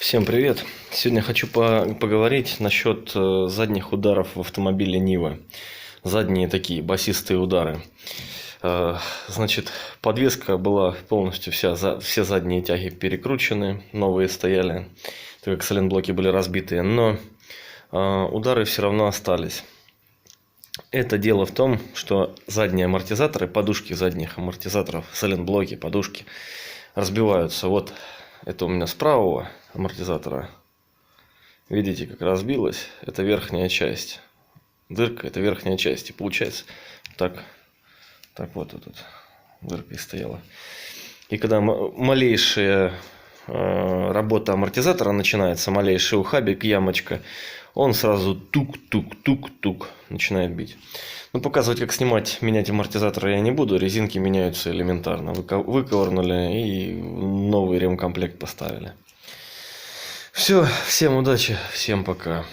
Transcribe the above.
Всем привет! Сегодня хочу поговорить насчет задних ударов в автомобиле Нива. Задние такие басистые удары. Значит, подвеска была полностью все задние тяги перекручены, новые стояли, так как сайлентблоки были разбитые, но удары все равно остались. Это дело в том, что задние амортизаторы, подушки задних амортизаторов, сайлентблоки, подушки разбиваются. Вот это у меня с правого амортизатора. Видите, как разбилась? Это верхняя часть. Дырка – это верхняя часть. И получается так вот тут дырка и стояла. И когда малейшая работа амортизатора начинается, малейший ухабик, ямочка, он сразу тук-тук-тук-тук начинает бить. Но показывать, как менять амортизаторы я не буду. Резинки меняются элементарно. Выковырнули и новый ремкомплект поставили. Все, всем удачи, всем пока.